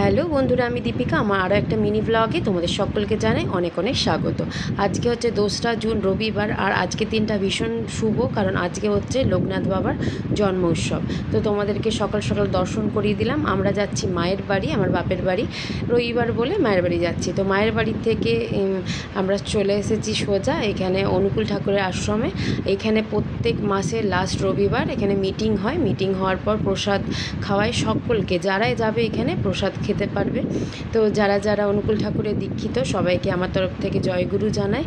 Hello বন্ধুরা, আমি দীপিকা। আমার আরও একটা মিনি ব্লগে তোমাদের সকলকে জানাই অনেক অনেক স্বাগত। আজকে হচ্ছে 2রা জুন রবিবার, আর আজকে দিনটা ভীষণ শুভ, কারণ আজকে হচ্ছে লোকনাথ বাবার জন্ম উৎসব। তো তোমাদেরকে সকাল সকাল দর্শন করিয়ে দিলাম। আমরা যাচ্ছি মায়ের বাড়ি, আমার বাপের বাড়ি। রবিবার বলে মায়ের বাড়ি যাচ্ছি। তো মায়ের বাড়ি থেকে আমরা চলে এসেছি সোজা এখানে অনুকূল ঠাকুরের আশ্রমে। এখানে প্রত্যেক মাসের লাস্ট রবিবার এখানে মিটিং হয়। মিটিং হওয়ার পর প্রসাদ খাওয়ায় সকলকে, যারাই যাবে এখানে প্রসাদ খেতে পারবে। তো যারা যারা অনুকূল ঠাকুরের দীক্ষিত সবাইকে আমার তরফ থেকে জয়গুরু জানাই।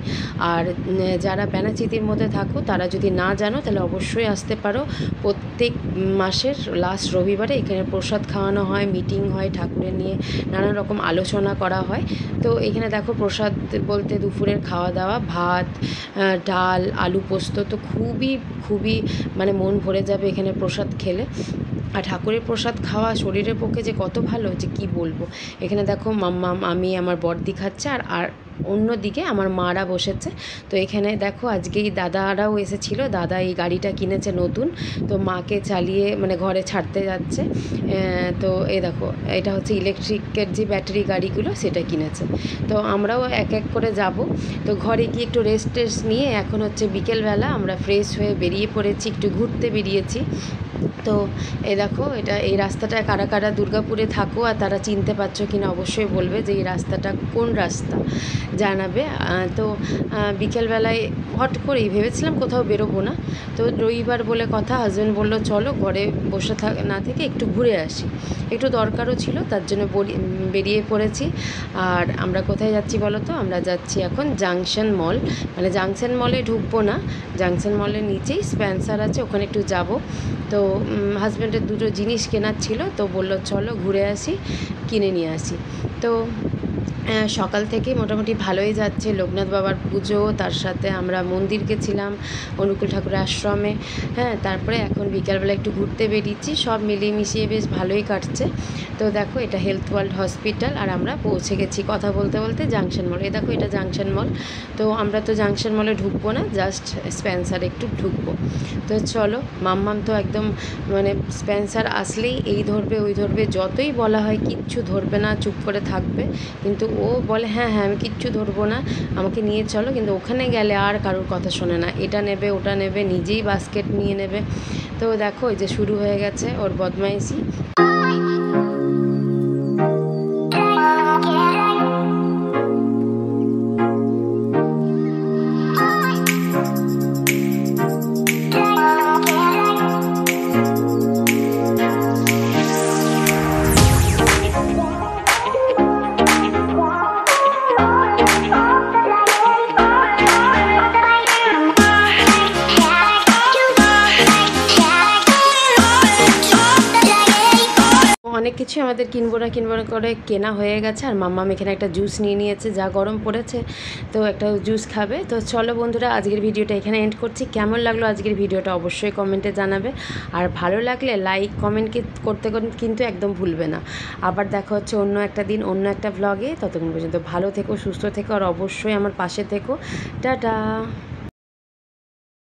আর যারা ব্যানাচিতির মধ্যে থাকো তারা যদি না জানো তাহলে অবশ্যই আসতে পারো। প্রত্যেক মাসের লাস্ট রবিবারে এখানে প্রসাদ খাওয়ানো হয়, মিটিং হয়, ঠাকুরের নিয়ে নানান রকম আলোচনা করা হয়। তো এখানে দেখো প্রসাদ বলতে দুপুরের খাওয়া দাওয়া, ভাত, ডাল, আলু পোস্ত। তো খুবই খুবই মানে মন ভরে যাবে এখানে প্রসাদ খেলে। আর ঠাকুরের প্রসাদ খাওয়া শরীরের পক্ষে যে কত ভালো যে কি বলবো। এখানে দেখো মাম্মাম, আমি, আমার বড়দি খাচ্ছে, আর অন্যদিকে আমার মারা বসেছে। তো এখানে দেখো আজকে এই দাদারাও এসেছিলো। দাদা এই গাড়িটা কিনেছে নতুন, তো মাকে চালিয়ে মানে ঘরে ছাড়তে যাচ্ছে। তো এই দেখো এটা হচ্ছে ইলেকট্রিকের যে ব্যাটারি গাড়িগুলো সেটা কিনেছে। তো আমরাও এক এক করে যাব। তো ঘরে গিয়ে একটু রেস্ট নিয়ে এখন হচ্ছে বিকেলবেলা আমরা ফ্রেশ হয়ে বেরিয়ে পড়েছি, একটু ঘুরতে বেরিয়েছি। তো এই দেখো এই রাস্তাটা কারা কারা দুর্গাপুরে থাকো আর তারা চিনতে পারছো কিনা অবশ্যই বলবে যে এই রাস্তাটা কোন রাস্তা, জানাবে। তো বিকেলবেলায় হট করেই ভেবেছিলাম কোথাও বেরোবো না। তো রবিবার বলে কথা, হাজব্যান্ড বললো চলো ঘরে বসে না থেকে একটু ঘুরে আসি। একটু দরকারও ছিল, তার জন্য বেরিয়ে পড়েছি। আর আমরা কোথায় যাচ্ছি বলো তো? আমরা যাচ্ছি এখন জাংশন মল। মানে জাংশন মলে ঢুকবো না, জাংশন মলের নিচেই স্পেন্সার আছে, ওখানে একটু যাব। তো হাজব্যান্ডের দুটো জিনিস কেনার ছিল, তো বললো চলো ঘুরে আসি, কিনে নিয়ে আসি। তো সকাল থেকে মোটামুটি ভালোই যাচ্ছে। লোকনাথ বাবার পুজো, তার সাথে আমরা মন্দির গেছিলাম অনুকূল ঠাকুরের আশ্রমে। তারপরে এখন বিকালবেলা একটু ঘুরতে বেরিয়েছি। সব মিলিয়ে মিশিয়ে বেশ ভালোই কাটছে। তো দেখো এটা হেলথ ওয়ার্ল্ড হসপিটাল, আর আমরা পৌঁছে গেছি কথা বলতে বলতে জাংশন মল। দেখো এটা জাংশন মল। তো আমরা তো জাংশন মলে ঢুকবো না, জাস্ট স্পেন্সার একটু ঢুকবো। তো চলো, মাম্মাম তো একদম মানে স্পেন্সার আসলেই এই ধরবে ওই ধরবে, যতই বলা হয় কিচ্ছু ধরবে না, চুপ করে থাকবে। কিন্তু ও বলে হ্যাঁ হ্যাঁ আমি কিচ্ছু ধরবো না, আমাকে নিয়ে চলো। কিন্তু ওখানে গেলে আর কারোর কথা শোনে না, এটা নেবে ওটা নেবে, নিজেই বাস্কেট নিয়ে নেবে। তো দেখো এই যে শুরু হয়ে গেছে ওর বদমাইশি। অনেক কিছু আমাদের কিনবো না করে কেনা হয়ে গেছে। আর মাম্মাম এখানে একটা জুস নিয়ে নিয়েছে, যা গরম পড়েছে তো একটা জুস খাবে। তো চলো বন্ধুরা, আজকের ভিডিওটা এখানে এন্ড করছি। কেমন লাগলো আজকের ভিডিওটা অবশ্যই কমেন্টে জানাবে। আর ভালো লাগলে লাইক কমেন্ট করতে কিন্তু একদম ভুলবে না। আবার দেখা হচ্ছে অন্য একটা দিন অন্য একটা ভ্লগে। ততক্ষণ পর্যন্ত ভালো থেকো, সুস্থ থেকো, আর অবশ্যই আমার পাশে থেকো। টাটা।